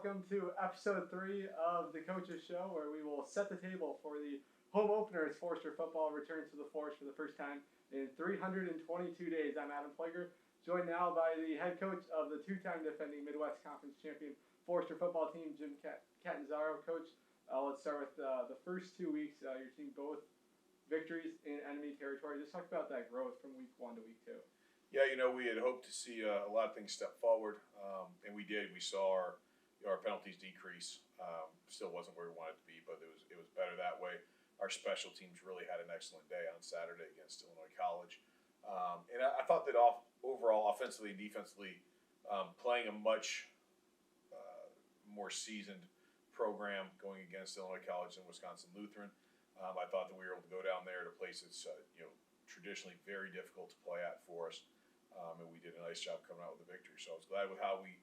welcome to episode 3 of the Coaches Show, where we will set the table for the home opener as Forster football returns to the Forest for the first time in 322 days. I'm Adam Plager, joined now by the head coach of the two-time defending Midwest Conference champion Forster football team, Jim Catanzaro. Coach, let's start with the first 2 weeks. Your team both victories in enemy territory. Just talk about that growth from week 1 to week 2. Yeah, we had hoped to see a lot of things step forward, and we did. We saw our penalties decrease. Still wasn't where we wanted to be, but it was better that way. Our special teams really had an excellent day on Saturday against Illinois College, and I thought that overall, offensively and defensively, playing a much more seasoned program going against Illinois College and Wisconsin Lutheran. I thought that we were able to go down there to a place that's traditionally very difficult to play at for us. And we did a nice job coming out with a victory. So I was glad with how we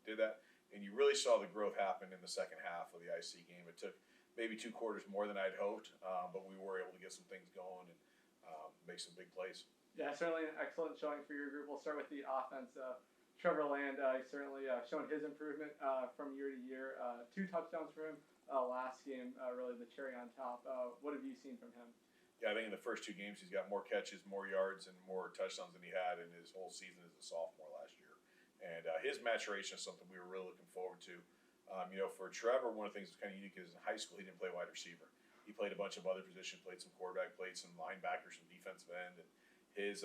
did that. And you really saw the growth happen in the second half of the IC game. It took maybe 2 quarters more than I'd hoped, but we were able to get some things going and make some big plays. Yeah, certainly an excellent showing for your group. We'll start with the offense. Trevor Land, he's certainly shown his improvement from year to year. 2 touchdowns for him last game, really the cherry on top. What have you seen from him? Yeah, I think in the first 2 games he's got more catches, more yards, and more touchdowns than he had in his whole season as a sophomore last year. And his maturation is something we were really looking forward to. For Trevor, one of the things that's kind of unique is in high school he didn't play wide receiver. He played a bunch of other positions, played some quarterback, played some linebacker, some defensive end. And his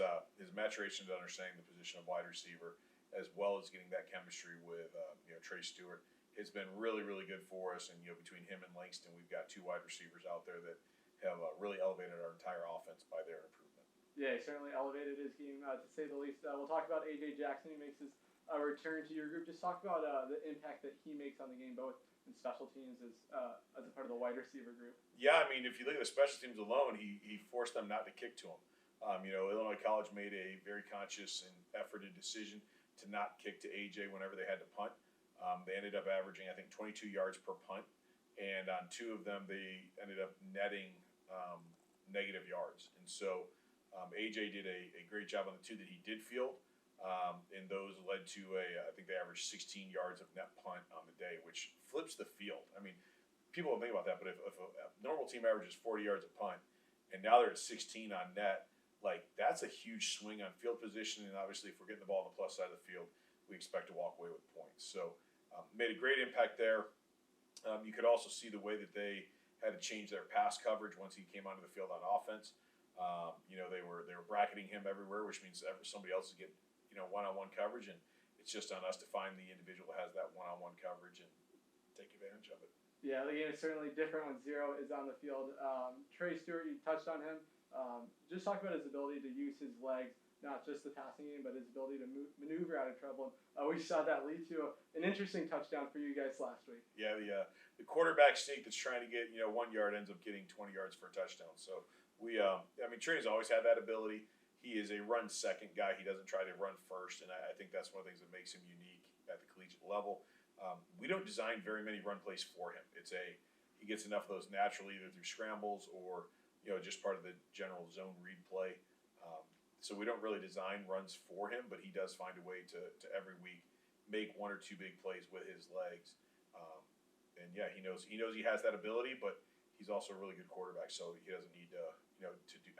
maturation to understanding the position of wide receiver, as well as getting that chemistry with Trey Stewart, has been really, really good for us. And between him and Langston, we've got 2 wide receivers out there that have really elevated our entire offense by their improvement. Yeah, he certainly elevated his game, to say the least. We'll talk about A.J. Jackson. He makes his return to your group. Just talk about the impact that he makes on the game, both in special teams as a part of the wide receiver group. Yeah, I mean, if you look at the special teams alone, he forced them not to kick to him. Illinois College made a very conscious and efforted decision to not kick to A.J. whenever they had to punt. They ended up averaging, I think, 22 yards per punt. And on 2 of them, they ended up netting negative yards. And so AJ did a great job on the 2 that he did field. And those led to I think they averaged 16 yards of net punt on the day, which flips the field. I mean, people don't think about that, but if a normal team averages 40 yards a punt, and now they're at 16 on net, that's a huge swing on field position. And obviously, if we're getting the ball on the plus side of the field, we expect to walk away with points. So made a great impact there. You could also see the way that they had to change their pass coverage once he came onto the field on offense. They were bracketing him everywhere, which means somebody else is getting one-on-one coverage, and it's just on us to find the individual that has that one-on-one coverage and take advantage of it. Yeah, the game is certainly different when Zero is on the field. Trey Stewart, you touched on him. Just talk about his ability to use his legs, not just the passing game, but his ability to maneuver out of trouble. We saw that lead to an interesting touchdown for you guys last week. Yeah, the quarterback sneak that's trying to get 1 yard ends up getting 20 yards for a touchdown. So Trey's always had that ability. He is a run second guy. He doesn't try to run first, and I think that's one of the things that makes him unique at the collegiate level. We don't design very many run plays for him. He gets enough of those naturally, either through scrambles or just part of the general zone read play. So we don't really design runs for him, but he does find a way to every week make 1 or 2 big plays with his legs. And yeah, he knows he has that ability, but he's also a really good quarterback, so he doesn't need to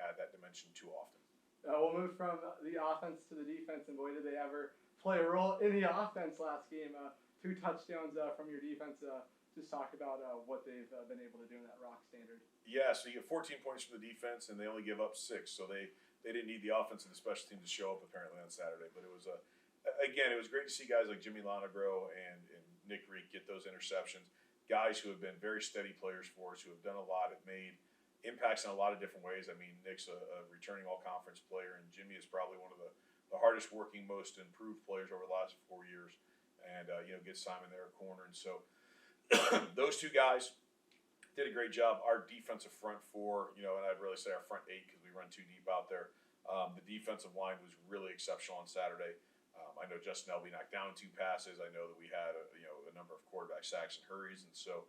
add that dimension too often. We'll move from the offense to the defense, and boy, did they ever play a role in the offense last game. 2 touchdowns from your defense. Just talk about what they've been able to do in that rock standard. Yeah, so you get 14 points from the defense, and they only give up 6, so they didn't need the offense and the special team to show up apparently on Saturday. But it was it was great to see guys like Jimmy Lonegro and Nick Reek get those interceptions. Guys who have been very steady players for us, who have done a lot, have made impacts in a lot of different ways. I mean, Nick's a returning all-conference player, and Jimmy is probably one of the hardest working, most improved players over the last 4 years. And, get Simon there at corner. And so those 2 guys did a great job. Our defensive front 4, and I'd really say our front 8 because we run too deep out there. The defensive line was really exceptional on Saturday. I know Justin Elby knocked down 2 passes. I know that we had a number of quarterback sacks and hurries, and so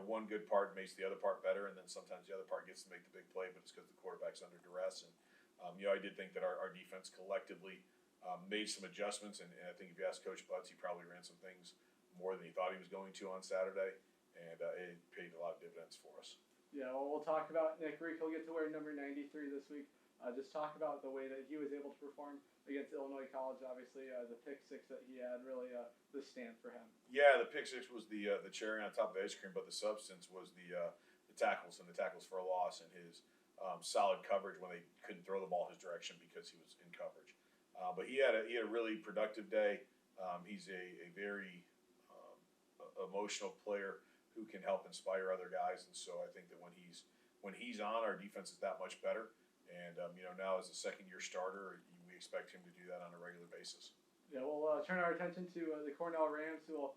one good part makes the other part better, and then sometimes the other part gets to make the big play, but it's because the quarterback's under duress. And I did think that our defense collectively made some adjustments, and I think if you ask Coach Butts, he probably ran some things more than he thought he was going to on Saturday, and it paid a lot of dividends for us. Yeah, well, we'll talk about Nick Reek. He'll get to wear number 93 this week. Just talk about the way that he was able to perform against Illinois College. Obviously, the pick six that he had really the stand for him. Yeah, the pick six was the cherry on top of the ice cream, but the substance was the tackles and the tackles for a loss and his solid coverage when they couldn't throw the ball his direction because he was in coverage. But he had a really productive day. He's a very emotional player who can help inspire other guys, and so I think that when he's on, our defense is that much better. And now as a second-year starter, we expect him to do that on a regular basis. Yeah, we'll turn our attention to the Cornell Rams, who will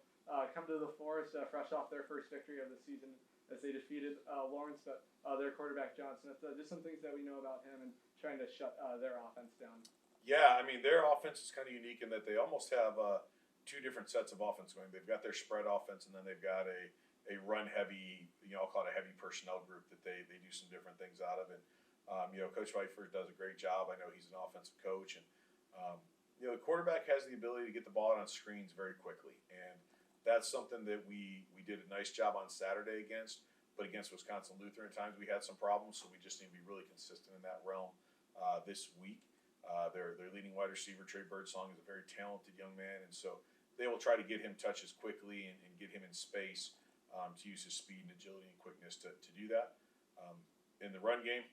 come to the Forest fresh off their first victory of the season as they defeated Lawrence, but their quarterback John Smith. Just some things that we know about him and trying to shut their offense down. Yeah, I mean their offense is kind of unique in that they almost have two different sets of offense going. They've got their spread offense, and then they've got a run-heavy, I'll call it a heavy personnel group that they do some different things out of. And Coach Pfeiffer does a great job. I know he's an offensive coach, and the quarterback has the ability to get the ball out on screens very quickly, and that's something that we did a nice job on Saturday against. But against Wisconsin Lutheran, at times we had some problems, so we just need to be really consistent in that realm this week. Their leading wide receiver, Trey Birdsong, is a very talented young man, and so they will try to get him touches quickly and get him in space to use his speed and agility and quickness to do that. In the run game,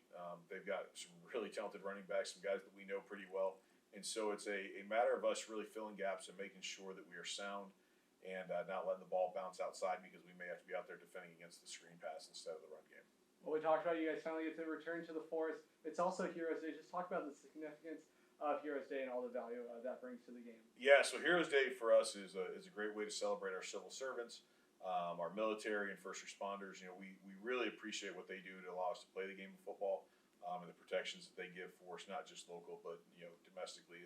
they've got some really talented running backs, some guys that we know pretty well. And so it's a matter of us really filling gaps and making sure that we are sound and not letting the ball bounce outside because we may have to be out there defending against the screen pass instead of the run game. Well, we talked about you guys finally get to return to the Forest. It's also Heroes Day. Just talk about the significance of Heroes Day and all the value that brings to the game. Yeah, so Heroes Day for us is a great way to celebrate our civil servants, our military and first responders. We really appreciate what they do to allow us to play the game of football and the protections that they give for us, not just local, but domestically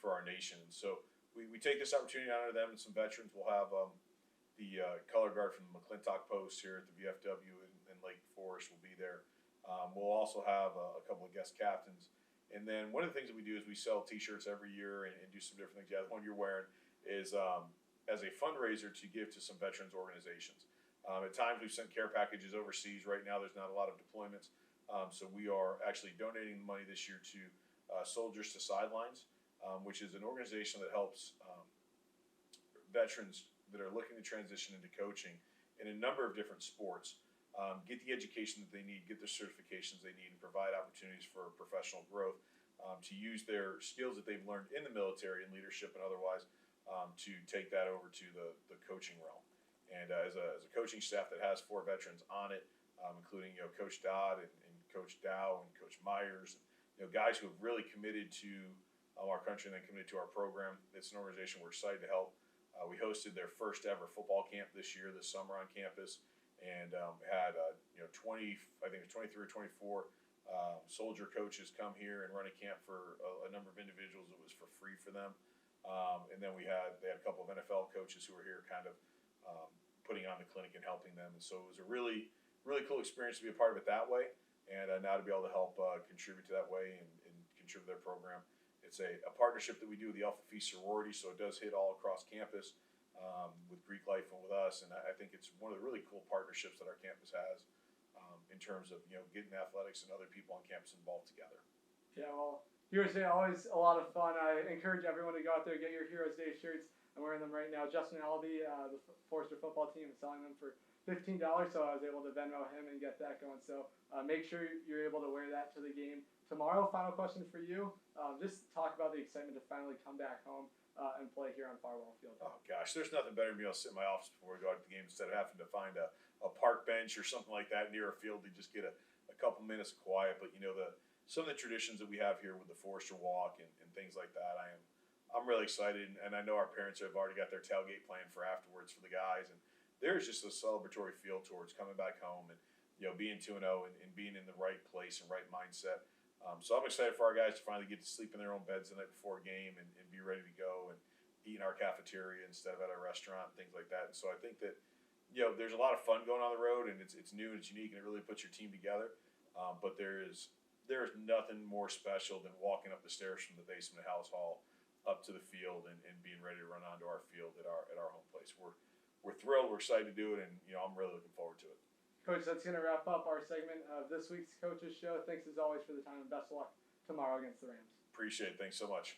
for our nation. And so we take this opportunity to honor them and some veterans. We'll have the color guard from the McClintock Post here at the VFW in Lake Forest will be there. We'll also have a couple of guest captains. And then one of the things that we do is we sell T-shirts every year and do some different things. Yeah, the one you're wearing is as a fundraiser to give to some veterans organizations. At times we've sent care packages overseas. Right now there's not a lot of deployments. So we are actually donating money this year to Soldiers to Sidelines, which is an organization that helps veterans that are looking to transition into coaching in a number of different sports get the education that they need, get the certifications they need, and provide opportunities for professional growth to use their skills that they've learned in the military and leadership and otherwise to take that over to the coaching realm. And as a coaching staff that has 4 veterans on it, including Coach Dodd and Coach Dow and Coach Myers, and, guys who have really committed to our country and then committed to our program. It's an organization we're excited to help. We hosted their first ever football camp this summer on campus, and had 23 or 24 soldier coaches come here and run a camp for a number of individuals. It was for free for them. And then they had a couple of NFL coaches who were here kind of putting on the clinic and helping them. And so it was a really, really cool experience to be a part of it that way. And now to be able to help contribute to that way and contribute to their program. It's a partnership that we do with the Alpha Phi sorority, so it does hit all across campus with Greek Life and with us. And I think it's one of the really cool partnerships that our campus has in terms of getting athletics and other people on campus involved together. Yeah, well, Heroes Day always a lot of fun. I encourage everyone to go out there and get your Heroes Day shirts. I'm wearing them right now. Justin Allaby, the Forester football team, is selling them for $15, so I was able to Venmo him and get that going. So make sure you're able to wear that to the game tomorrow. Final question for you. Just talk about the excitement to finally come back home and play here on Farwell Field. Oh gosh, there's nothing better than being able to sit in my office before we go out to the game instead of having to find a park bench or something like that near a field to just get a couple minutes of quiet. But some of the traditions that we have here with the Forester Walk and things like that, I'm really excited, and I know our parents have already got their tailgate planned for afterwards for the guys, and there's just a celebratory feel towards coming back home and being 2-0 and being in the right place and right mindset. So I'm excited for our guys to finally get to sleep in their own beds the night before a game and be ready to go and eat in our cafeteria instead of at a restaurant and things like that. And so I think that there's a lot of fun going on the road, and it's new and it's unique, and it really puts your team together. But there is nothing more special than walking up the stairs from the basement of House Hall up to the field and being ready to run onto our field at our home place. We're we're thrilled. We're excited to do it, and I'm really looking forward to it. Coach, that's going to wrap up our segment of this week's Coaches Show. Thanks as always for the time, and best of luck tomorrow against the Rams. Appreciate it. Thanks so much.